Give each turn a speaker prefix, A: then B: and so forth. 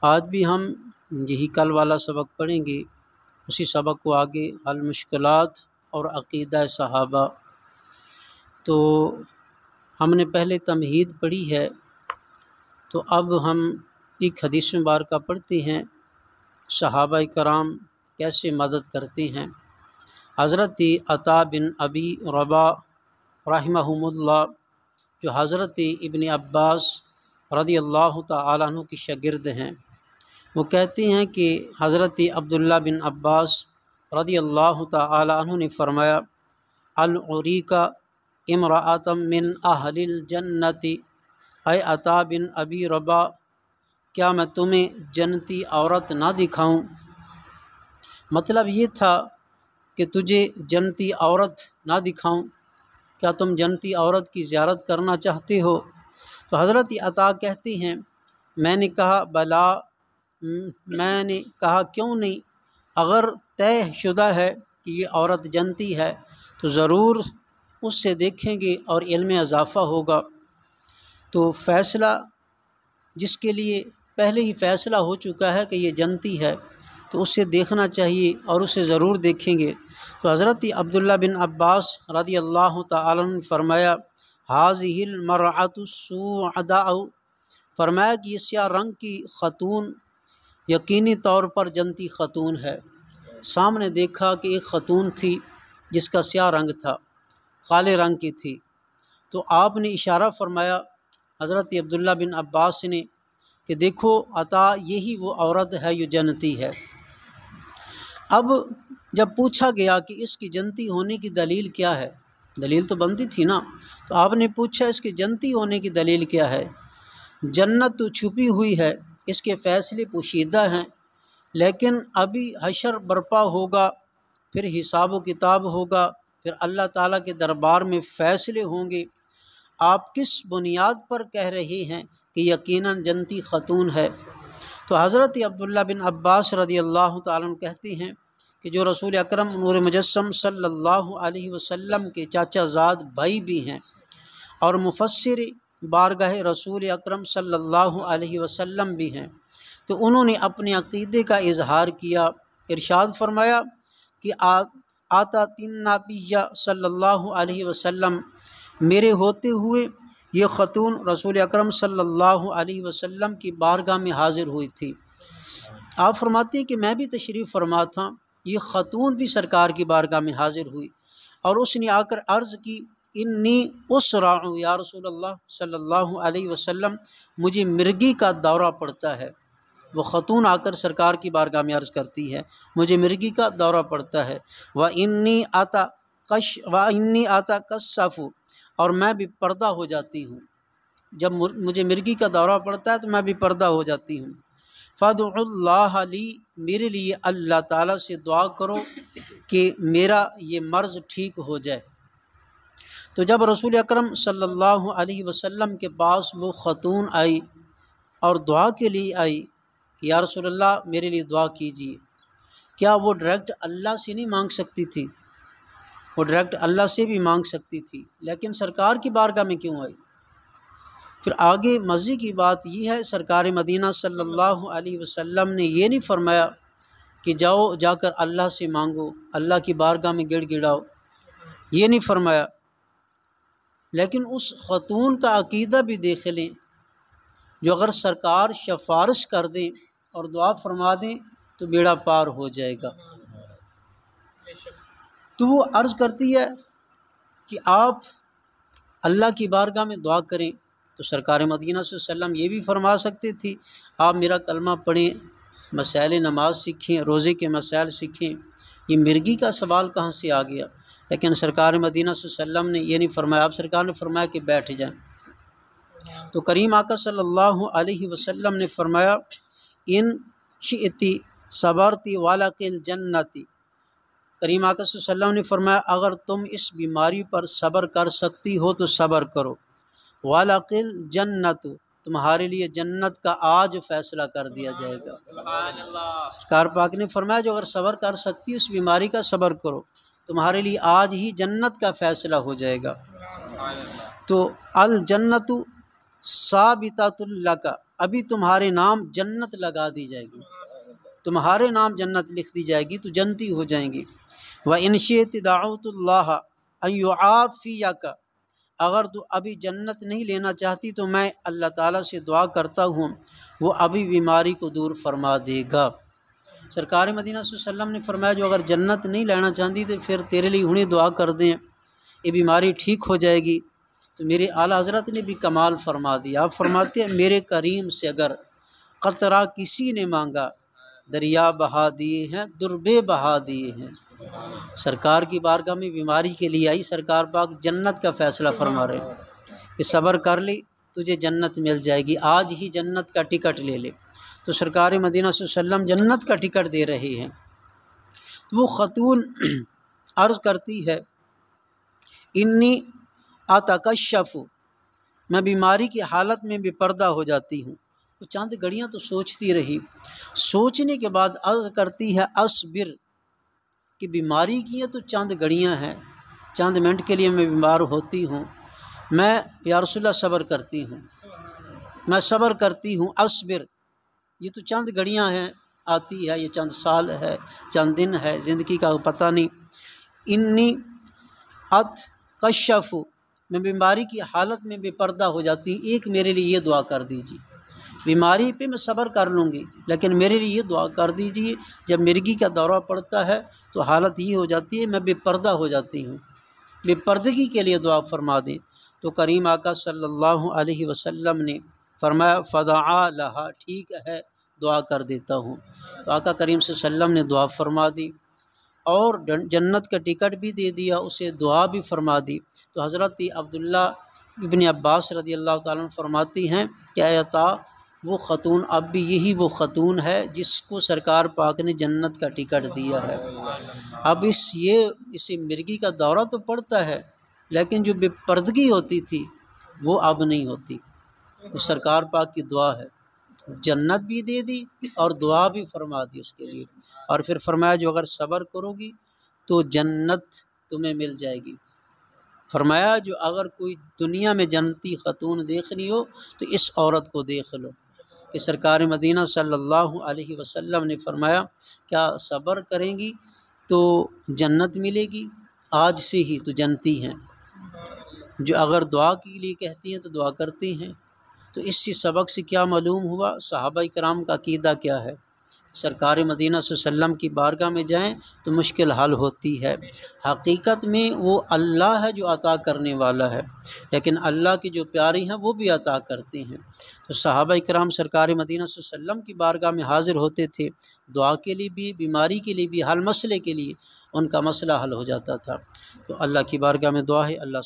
A: آج بھی ہم یہی کل والا سبق پڑھیں گے، اسی سبق کو آگے المشکلات اور عقیدہ صحابہ۔ تو ہم نے پہلے تمہید پڑھی ہے، تو اب ہم ایک حدیث مبارکہ پڑھتے ہیں، صحابہ کرام کیسے مدد کرتے ہیں۔ حضرت عطا بن ابی رباح رحمہم اللہ، جو حضرت ابن عباس رضی اللہ تعالیٰ عنہ کی شاگرد ہیں، وہ کہتے ہیں کہ حضرت عبداللہ بن عباس رضی اللہ تعالیٰ عنہ نے فرمایا، العریکہ امرأۃ من اہل الجنت، اے عطا بن ابی رباح، کیا میں تمہیں جنتی عورت نہ دکھاؤں؟ مطلب یہ تھا کہ تجھے جنتی عورت نہ دکھاؤں، کیا تم جنتی عورت کی زیارت کرنا چاہتے ہو؟ تو حضرت عطا کہتے ہیں، میں نے کہا بلا، میں نے کہا کیوں نہیں، اگر طے شدہ ہے کہ یہ عورت جنتی ہے تو ضرور اس سے دیکھیں گے اور علم اضافہ ہوگا۔ تو فیصلہ جس کے لیے پہلے ہی فیصلہ ہو چکا ہے کہ یہ جنتی ہے، تو اسے دیکھنا چاہیے اور اسے ضرور دیکھیں گے۔ تو حضرت عبداللہ بن عباس رضی اللہ تعالیٰ عنہ نے فرمایا، ہذہ المرأۃ السوداء، فرمایا کہ یہ سیاہ رنگ کی خاتون یقینی طور پر جنتی خاتون ہے۔ سامنے دیکھا کہ ایک خاتون تھی جس کا سیاہ رنگ تھا، کالے رنگ کی تھی، تو آپ نے اشارہ فرمایا حضرت عبداللہ بن عباس نے کہ دیکھو عطا، یہی وہ عورت ہے جو جنتی ہے۔ اب جب پوچھا گیا کہ اس کی جنتی ہونے کی دلیل کیا ہے، دلیل تو بنتی تھی نا، تو آپ نے پوچھا اس کی جنتی ہونے کی دلیل کیا ہے؟ جنت تو چھپی ہوئی ہے، اس کے فیصلے پوشیدہ ہیں، لیکن ابھی حشر برپا ہوگا، پھر حساب و کتاب ہوگا، پھر اللہ تعالیٰ کے دربار میں فیصلے ہوں گے۔ آپ کس بنیاد پر کہہ رہے ہیں کہ یقیناً جنتی خاتون ہے؟ تو حضرت عبداللہ بن عباس رضی اللہ تعالیٰ عنہ کہتے ہیں کہ جو رسول اکرم نور مجسم صلی اللہ علیہ وسلم کے چاچا زاد بھائی بھی ہیں اور مفسر بارگاہ رسول اکرم صلی اللہ علیہ وسلم بھی ہیں، تو انہوں نے اپنے عقیدے کا اظہار کیا۔ ارشاد فرمایا کہ آتا تین نبی صلی اللہ علیہ وسلم، میرے ہوتے ہوئے یہ خاتون رسول اکرم صلی اللہ علیہ وسلم کی بارگاہ میں حاضر ہوئی تھی۔ آپ فرماتے ہیں کہ میں بھی تشریف فرما تھا، یہ خاتون بھی سرکار کی بارگاہ میں حاضر ہوئی اور اس نے آ کر عرض کی، انی اسرع یا رسول اللہ صلی اللہ علیہ وسلم، مجھے مرگی کا دورہ پڑتا ہے۔ وہ خاتون آ کر سرکار کی بارگاہ میں عرض کرتی ہے، مجھے مرگی کا دورہ پڑتا ہے، وَإِنِّي أَتَكَشَّفُ، اور میں بھی پردہ ہو جاتی ہوں، جب مجھے مرگی کا دورہ پڑتا ہے تو میں بھی پردہ ہو جاتی ہوں۔ فَادْعُوا اللَّهَ لِي، میرے لیے اللہ تعالیٰ سے دعا کرو کہ میرا یہ مرض ٹھیک ہو جائے۔ تو جب رسول اکرم صلی اللہ علیہ وسلم کے پاس وہ خاتون آئی اور دعا کے لیے آئی کہ یا رسول اللہ میرے لیے دعا کیجیے، کیا وہ ڈائریکٹ اللہ سے نہیں مانگ سکتی تھی؟ وہ ڈائریکٹ اللہ سے بھی مانگ سکتی تھی، لیکن سرکار کی بارگاہ میں کیوں آئی؟ پھر آگے مزے کی بات یہ ہے، سرکار مدینہ صلی اللہ علیہ وسلم نے یہ نہیں فرمایا کہ جاؤ جا کر اللہ سے مانگو، اللہ کی بارگاہ میں گڑ گڑاؤ، یہ نہیں فرمایا، لیکن اس خاتون کا عقیدہ بھی دیکھ لیں، جو اگر سرکار سفارش کر دیں اور دعا فرما دیں تو بیڑا پار ہو جائے گا۔ تو وہ عرض کرتی ہے کہ آپ اللہ کی بارگاہ میں دعا کریں، تو سرکار مدینہ صلی اللہ علیہ وسلم یہ بھی فرما سکتے تھی، آپ میرا کلمہ پڑھیں، مسائل نماز سیکھیں، روزے کے مسائل سیکھیں، یہ مرگی کا سوال کہاں سے آ گیا؟ لیکن سرکار مدینہ صلی اللہ علیہ وسلم نے یہ نہیں فرمایا، آپ سرکار نے فرمایا کہ بیٹھ جائیں۔ تو کریم آقا صلی اللہ علیہ وسلم نے فرمایا، ان شئتی صبرتی ولک الجنتی، کریم آقا صلی اللہ علیہ وسلم نے فرمایا اگر تم اس بیماری پر صبر کر سکتی ہو تو صبر کرو، وَلَقِ الْجَنَّةُ، تمہارے لیے جنت کا آج فیصلہ کر دیا جائے گا۔ سرکار پاک نے فرمایا جو اگر صبر کر سکتی اس بیماری کا صبر کرو، تمہارے لیے آج ہی جنت کا فیصلہ ہو جائے گا۔ تو الجنت ثابتۃ لک، ابھی تمہارے نام جنت لگا دی جائے گی، تمہارے نام جنت لکھ دی جائے گی تو جنتی ہو جائیں گی۔ وَإِنْ شِئْتِ دَعَوْتُ اللَّهَ أَنْ يُعَافِيَكَ، اگر تو ابھی جنت نہیں لینا چاہتی تو میں اللہ تعالیٰ سے دعا کرتا ہوں وہ ابھی بیماری کو دور فرما دے گا۔ سرکار مدینہ صلی اللہ علیہ وسلم نے فرمایا جو اگر جنت نہیں لینا چاہتی تو پھر تیرے لیے انہیں دعا کر دیں، یہ بیماری ٹھیک ہو جائے گی۔ تو میرے اعلیٰ حضرت نے بھی کمال فرما دیا، آپ فرماتے ہیں میرے کریم سے اگر قطرہ کسی نے مانگا دریا بہا دیے ہیں، دربے بہا دیے ہیں۔ سرکار کی بارگاہ میں بیماری کے لیے آئی، سرکار پاک جنت کا فیصلہ فرما رہے ہیں کہ صبر کر لی تجھے جنت مل جائے گی، آج ہی جنت کا ٹکٹ لے لے۔ تو سرکار مدینہ صلی اللہ علیہ وسلم جنت کا ٹکٹ دے رہے ہیں۔ تو وہ خاتون عرض کرتی ہے انی اتکشف، میں بیماری کی حالت میں بے پردہ ہو جاتی ہوں۔ وہ چند گھڑیاں تو سوچتی رہی، سوچنے کے بعد عرض کرتی ہے اصبر، کہ بیماری کی ہیں تو چند گھڑیاں ہیں، چند منٹ کے لیے میں بیمار ہوتی ہوں، میں یا رسول اللہ صبر کرتی ہوں، میں صبر کرتی ہوں۔ اصبر، یہ تو چند گھڑیاں ہیں، آتی ہے، یہ چند سال ہے، چند دن ہے، زندگی کا پتہ نہیں۔ انی اتکشف، میں بیماری کی حالت میں بے پردہ ہو جاتی ہوں، ایک میرے لیے یہ دعا کر دیجیے، بیماری پہ میں صبر کر لوں گی لیکن میرے لیے یہ دعا کر دیجیے، جب مرگی کا دورہ پڑتا ہے تو حالت یہ ہو جاتی ہے میں بے پردہ ہو جاتی ہوں، بے پردگی کے لیے دعا فرما دیں۔ تو کریم آقا صلی اللہ علیہ وسلم نے فرمایا فدعا لہا، ٹھیک ہے دعا کر دیتا ہوں۔ تو آقا کریم صلی اللہ علیہ وسلم نے دعا فرما دی اور جنت کا ٹکٹ بھی دے دیا، اسے دعا بھی فرما دی۔ تو حضرت عبداللہ ابن عباس رضی اللہ تعالیٰ عنہ فرماتی ہیں کہ اے عطا، وہ خاتون اب بھی یہی وہ خاتون ہے جس کو سرکار پاک نے جنت کا ٹکٹ دیا ہے۔ اب اسے مرگی کا دورہ تو پڑتا ہے لیکن جو بے پردگی ہوتی تھی وہ اب نہیں ہوتی، وہ سرکار پاک کی دعا ہے، جنت بھی دے دی اور دعا بھی فرما دی اس کے لیے، اور پھر فرمایا جو اگر صبر کرو گی تو جنت تمہیں مل جائے گی۔ فرمایا جو اگر کوئی دنیا میں جنتی خاتون دیکھنی ہو تو اس عورت کو دیکھ لو، کہ سرکار مدینہ صلی اللہ علیہ وسلم نے فرمایا کیا صبر کریں گی تو جنت ملے گی، آج سے ہی تو جنتی ہیں، جو اگر دعا کے لیے کہتی ہیں تو دعا کرتی ہیں۔ تو اس سبق سے کیا معلوم ہوا، صحابہ کرام کا عقیدہ کیا ہے، سرکار مدینہ صلی اللہ علیہ وسلم کی بارگاہ میں جائیں تو مشکل حل ہوتی ہے۔ حقیقت میں وہ اللہ ہے جو عطا کرنے والا ہے، لیکن اللہ کی جو پیاری ہیں وہ بھی عطا کرتے ہیں۔ تو صحابہ کرام سرکار مدینہ صلی اللہ علیہ وسلم کی بارگاہ میں حاضر ہوتے تھے، دعا کے لیے بھی، بیماری کے لیے بھی، ہر مسئلے کے لیے ان کا مسئلہ حل ہو جاتا تھا۔ تو اللہ کی بارگاہ میں دعا ہے اللہ